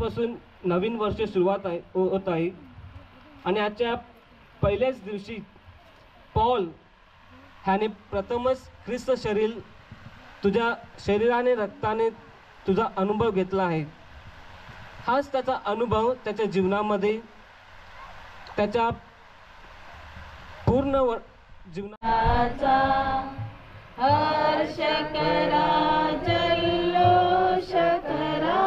आजपासून नवीन वर्ष सुरुवात होत आहे आणि आजच्या पहिल्याच दिवशी पॉल ह्याने प्रथमच ख्रिस्त शरीर तुझ्या शरीराने रक्ताने तुझा अनुभव घेतला आहे। हाच त्याचा अनुभव त्याच्या जीवनामध्ये त्याच्या पूर्ण जीवनाचा हर्ष करा, जल्लोष करा,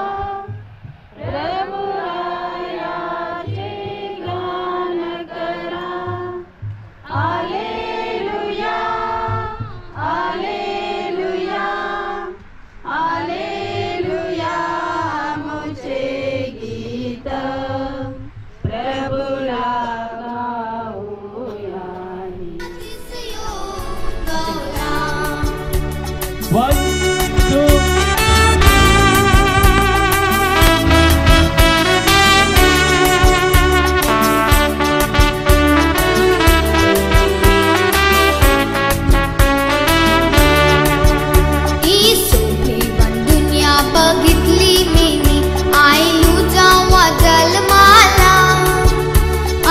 प्रभु रायाचे गान करा। हालेलुया, हालेलुया, हालेलुया, मुझे गीत प्रभुला गाऊया। 1, 2 बघितली मी आईलू जेव्हा जन्माला,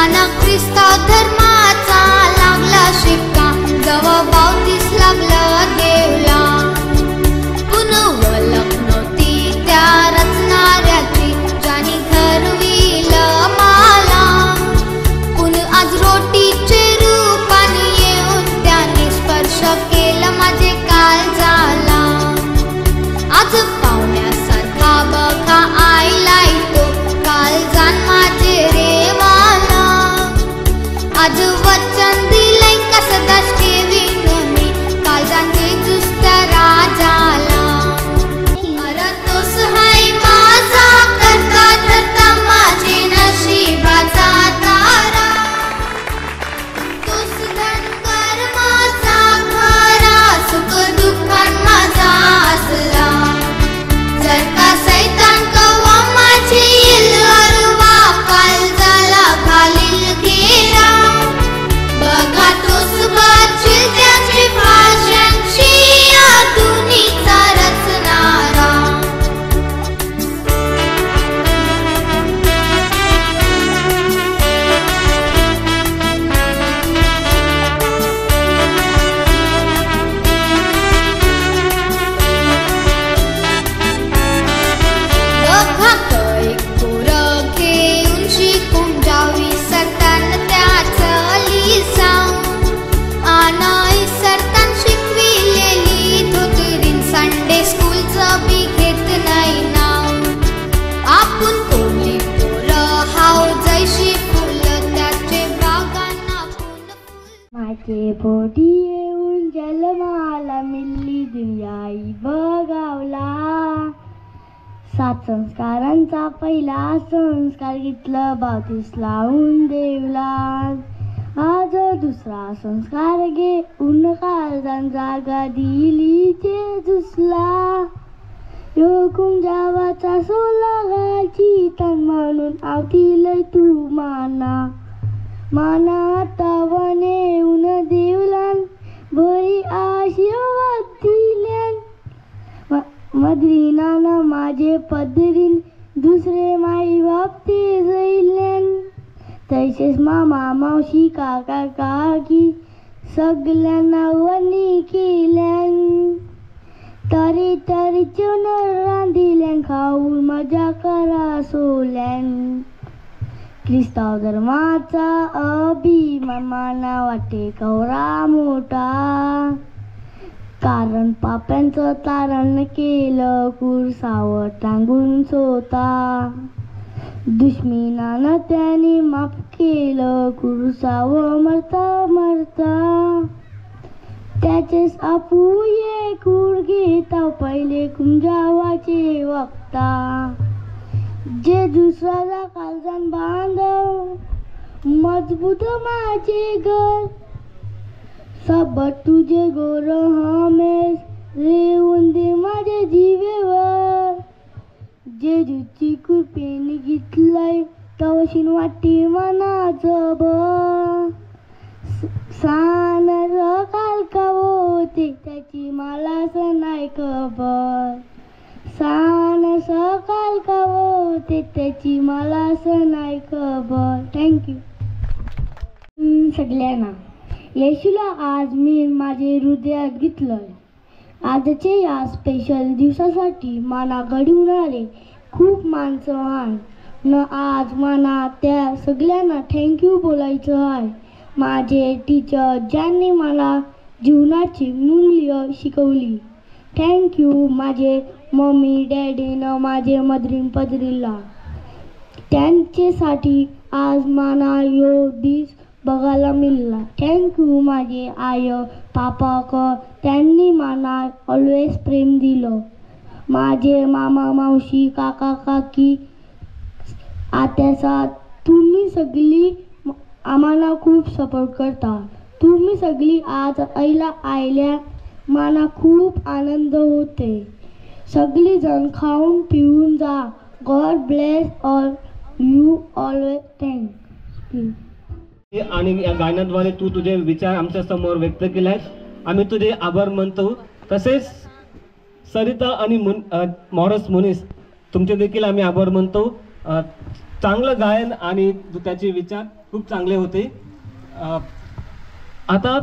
अना ख्रिस्त धर्माचा लागला शिक्का, जेव्हा बावतीस लागलं देवला। कुण ओळख नव्हती त्या रचणाऱ्याची, ज्याने ठरविलं मला। कुण आज रोटीचे रूपाने येऊन त्याने स्पर्श केलं माझे काळजाला। आज पाहुण्यासारखा बघा आईला तो काळजान माझे रे मला। आज वचन दिलंय कसं दास ठेवीन मी काळजान जेजूस त्या राजाला। मरतोस हाय माझा करता धरता माझे नशिबाचा तारा। तोच धनगर माझा खरा, सुख दुःखात माझा असला। जर का सैतान कवा माझी इल्लरवा, काळजाला घालील घेरा। बघा तोच वाचील त्याची भाषांची आधुनिकचा रचणारा। बघा कैक पोरं घेऊन शिकून जावी सरतान त्याच लिसाव। आनाई सरतान शिकविलेली धोतरीन संडे स्कूलचं बी घेत नाही नाव। आपण कोणी पोरं हाव जैशी फुलं त्याचे बागांना फुल। माझे पोटी येऊन जन्माला मिल्ली दुनियाई बघावला। 7 संस्कारांचा पहिला संस्कार घेतलं बावतीस लावून देवला। आज दुसरा संस्कार घेऊन काळजान जागा दिली जेजूसला। योकुम जावाचा सोला घालची तन म्हणून आवतील तू माना। माना आता वनेऊन देवलान बरी आशीर्वाद दिल्यान। मदरीनानं माझे पदरीन दुसरे माई बाप ते जैल्यान। तैसेच मामा मावशी काका काकी सगळ्यांना वनी केल्यान। तरी तरी जेवण रांधिल्यान, खाऊन मजा करा सोल्यान। ख्रिस्ताव धर्माचा अभिमान माना वाटे कवरा मोठा। कारण पाप्यांचं तारण केलं कुरसावर टांगून स्वतः। दुश्मनानं त्याने माफ केलं कुरसावर मरता मरता। त्याचेच आपुये खूर घेता पहिले कुंजावाचे वक्ता। जे दुसऱ्याला काळजान बांधव मजबूत माझे घर। सबट तुझे गोर हमेश रेवून दे माझ्या जीवेवर। जेजूची कृपेने घेतलंय तवशीन वाटी मनाचं बळ। सानर काल का होते त्याची मला नाही खबर। सान सकाल का होते होते त्याची मला असं नाही खबर. थँक्यू सगळ्यांना. येशूला आज मी माझे हृदयात घेतलंय. आजच्या या स्पेशल दिवसासाठी मला घडवणारे खूप माणसं आहे न आज मला त्या सगळ्यांना थँक्यू बोलायचं आहे. माझे टीचर ज्यांनी मला जीवनाची मूल्य शिकवली. थँक्यू माझे मम्मी डॅडीनं माझे मदरीन पदरीला. त्यांच्यासाठी आज मला यो दिस बघायला मिळाला. थँक्यू माझे आय पापाक त्यांनी मला ऑलवेज प्रेम दिलं. माझे मामा मावशी काका काकी आत्याचा तुम्ही सगळी आम्हाला खूप सपोर्ट करता. तुम्ही सगळी आज आयल्या मला खूप आनंद होते. सगळीजण खाऊन पिऊन जा. God bless all you always. Thank you. आणि या गाण्याद्वारे तू तुझे विचार आमच्या समोर व्यक्त केले आहेत. आम्ही तुझे आभार मानतो. तसेच सरिता आणि मॉरस मुनीस तुमचे देखील आम्ही आभार मानतो. चांगलं गायन आणि त्याचे विचार खूप चांगले होते. आता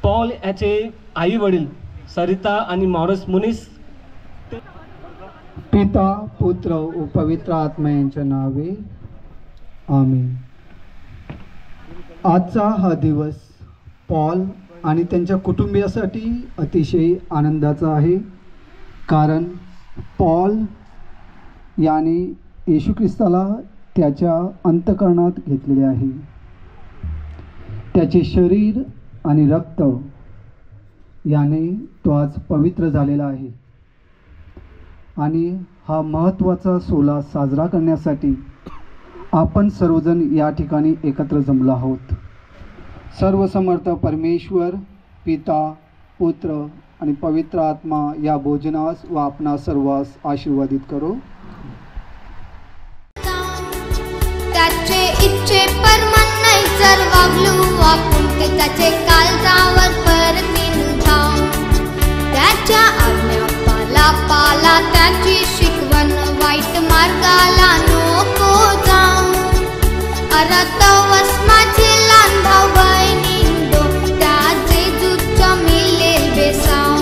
पॉल याचे आई वडील सरिता आणि मॉरस मुनीस. पिता पुत्र व पवित्र आत्मा यांच्या नावे आमीन. आजचा हा दिवस पॉल आणि त्यांच्या कुटुंबियासाठी अतिशय आनंदाचा आहे. कारण पॉल याने येशू ख्रिस्ताला त्याच्या अंतःकरणात घेतलेले आहे. त्याचे शरीर आणि रक्त याने तो आज पवित्र झालेला आहे. आणि हा महत्त्वाचा सोहळा साजरा करण्यासाठी आपण सर्वजण या ठिकाणी एकत्र जमलो आहोत. सर्वसमर्थ परमेश्वर पिता पुत्र आणि पवित्र आत्मा या भोजनास व आपणा सर्वांस आशीर्वादित करो. त्याचे इच्छे परमान नाही जर वागलो आपण ते त्याचे काळजावर परतीन धाव. त्याच्या आज्ञा पाला पाला त्याची शिकवण वाईट मार्गाला नको जाऊ. अरतवस माझे लहान भाऊ बहिणींनो त्याचे जुच्च मिळेल बेसाव.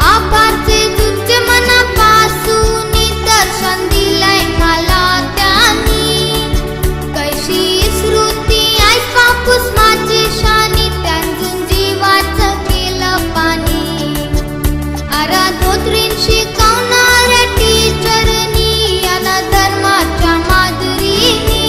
आभार जेजूचे मनापासून दर्शन दिलंय मला त्यांनी. कैशी स्मृती ऐक बापूस माझी शानी त्यांतून जीवाचं केलं पाणी. धोत्रीन शिकवणाऱ्या टीचरनी आणि धर्माच्या माधुरीनी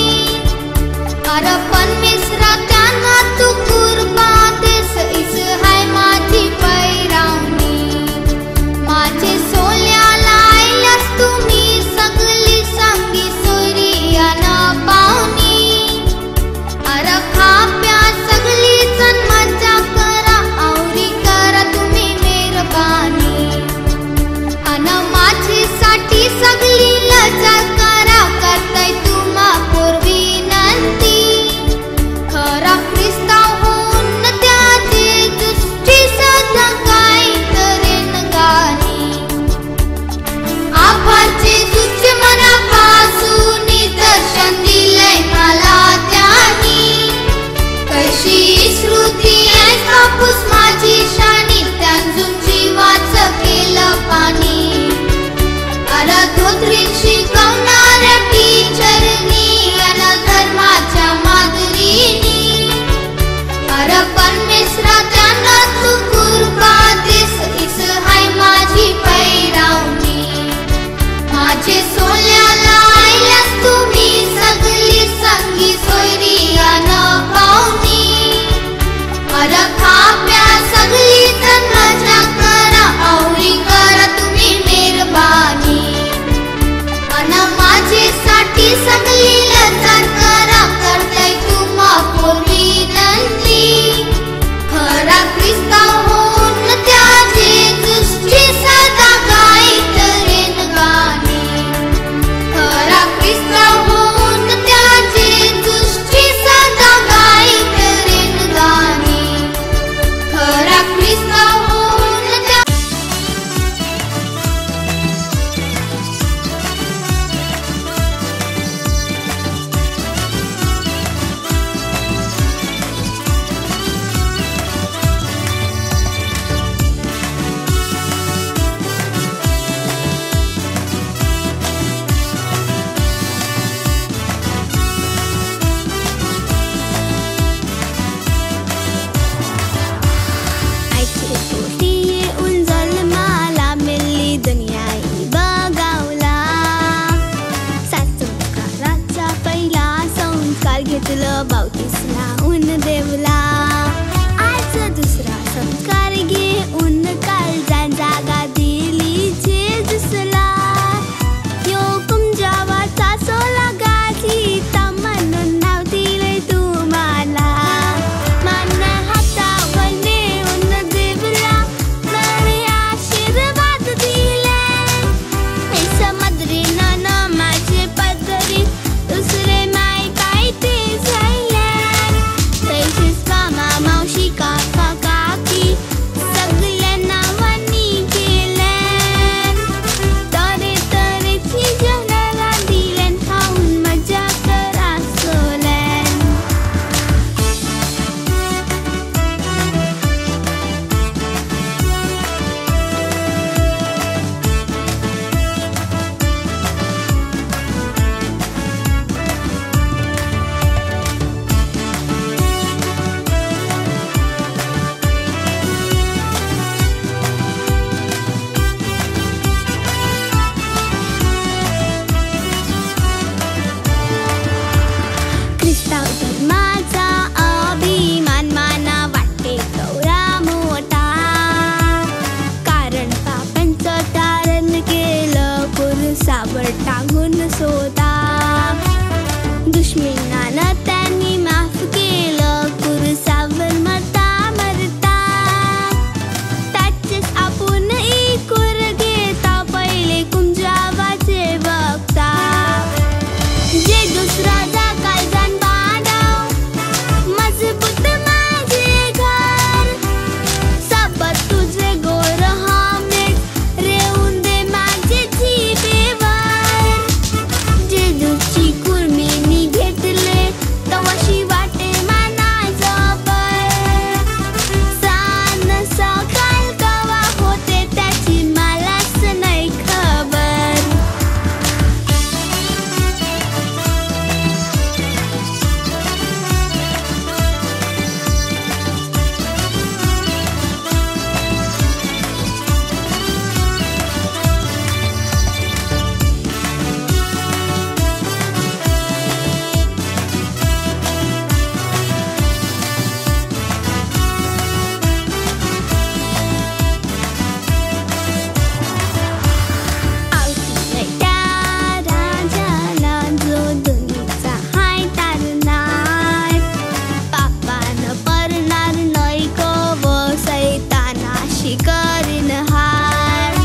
अंगावर टांगून सोता दुश्मनानं त्यांनी माफ केलं कुरुसावर मरता मरता त्याचेच आपण इकूर घेता पहिले कुंजावाचे बघता जे दुसरा जाकाल जाण बांधाव मजबूत माझे घर सोबत तुझे गोर हामेट रेवून दे माझे जिभेवर जे दुची कुर्मीनी घेतले तवाशी वाटे मानाचं बळ सान सकाळ कवा होते त्याची मलाच नाही खबर राजाला जो दुनीचा हाय तारणार पापानं परणार नाही व सैतानाशी करीन हार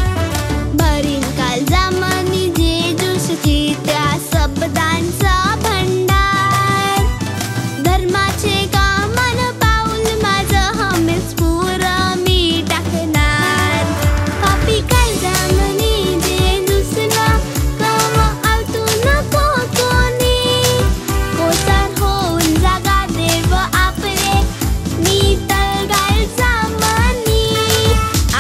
भरीन काल जमनी जेजूसची त्या शब्दांचा भंडार धर्माचे कामन पाऊल माझं हमेच पुरं मी टाकणार पापी काल जमनी जेजूसना कव आवतू नको कोणी कोसार होऊन जागा देव आपले मी तळगाळ जमनी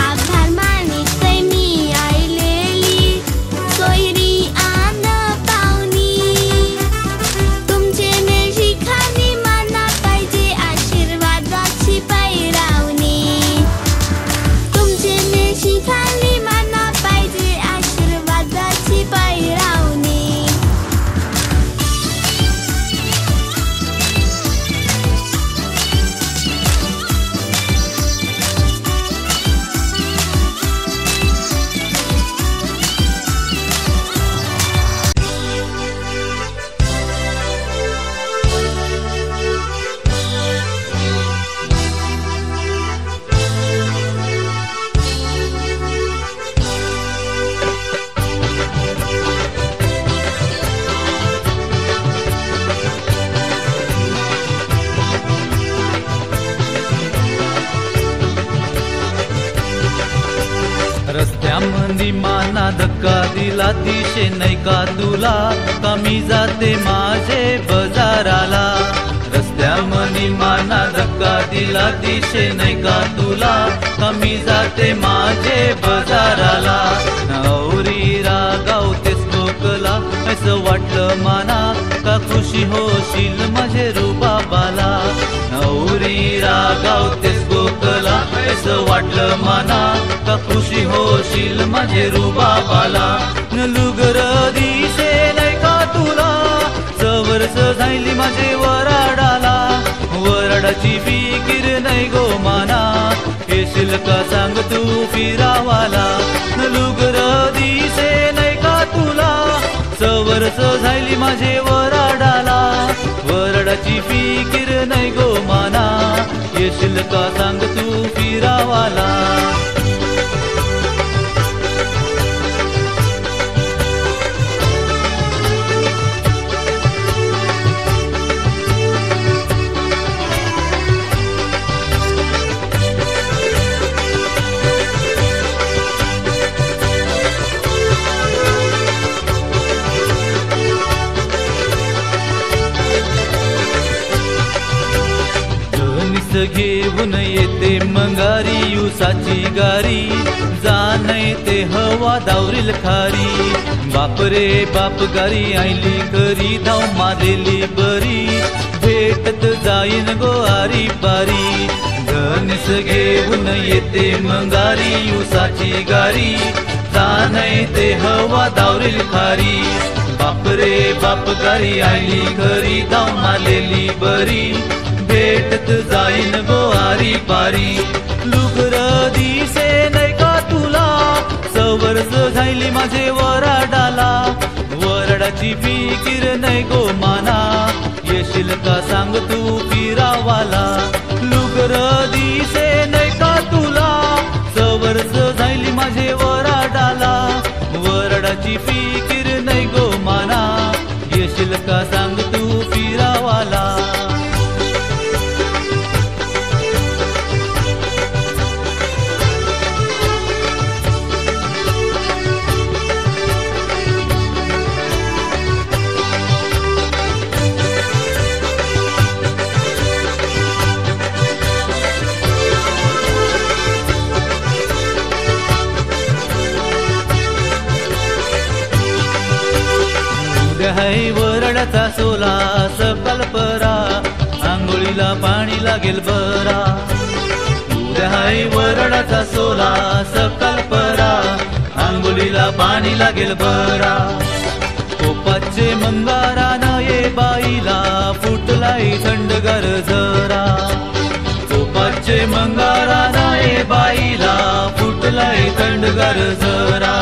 आभार मानितय मी आईलेली सोयरी आन पाहुणी तुमचे मेशी खाली मना पाहिजे आशीर्वादाची पैरावणी तुमचे मेशी खाली मना पाहिजे आशीर्वादाची पैरावणी रस्त्यामंदी माना धक्का दिला दिशे नाही का तुला कमी जाते माझे बजाराला रस्त्यामंदी माना धक्का दिला दिशे नाही का तुला कमी जाते माझे बजाराला नवरी रागावतेस कोकला असं वाटलं माना का खुशी होशील माझे रुबाबाला नवरी रागावतेस कोकला असं वाटलं माना का खुशी होशील माझे रुबाबाला लुगर दिसे नाही का तुला चवरस जायली माझे वराडाला वराडाची फिकीर नाही गो माना येशील का सांग तू फिरावाला लुगर दिसे नाही का तुला चवरस जायली माझे वराडाला वराडाची फिकीर नाही गो माना येशील का सांग तू फिरावाला घेऊन येते मंगारी उसाची गारी जाणे ते हवा दावरील खारी बाप रे बाप गारी आईली घरी धाव मारलेली बरी भेटत जाईन गो आरी पारी धनिस घेऊन येते मंगारी उसाची गारी जाणे ते हवा दावरील खारी बाप रे बाप गारी आईली घरी धाव मारलेली बरी भेटत जाईन गो आरी पारी लुगर दिसे नाही का तुला सवर्स झायली माझे वराडाला वरडाची फिकीर नाही गो माना येशील का सांग तू फिरावाला लुगर दिसे नाही का तुला सवर्स जायली माझे वराडाला वरडाची फिकीर नाही गो माना येशील का सांग तू फिरावाला हाय वरडाचा सोला सकल परा आंघोळीला पाणी लागेल बरा उद्या हाय वरडाचा सोला सकल परा आंघोळीला पाणी लागेल बरा कोपाचे मंगारा नये बाईला फुटलाई थंडगार जरा कोपाचे मंगारा नये बाईला फुटलाई थंडगार जरा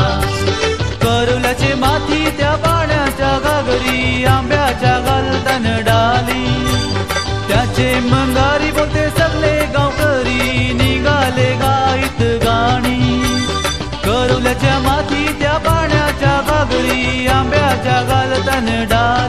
करुल्याचे माथी त्या पाण्याच्या गागरी आंब्याच्या गालतान डाली त्याचे मंगारी बोलते सगळे गावकरी निघाले गाईत गाणी करुल्याच्या माथी त्या पाण्याच्या गागरी आंब्याच्या गालतान डाली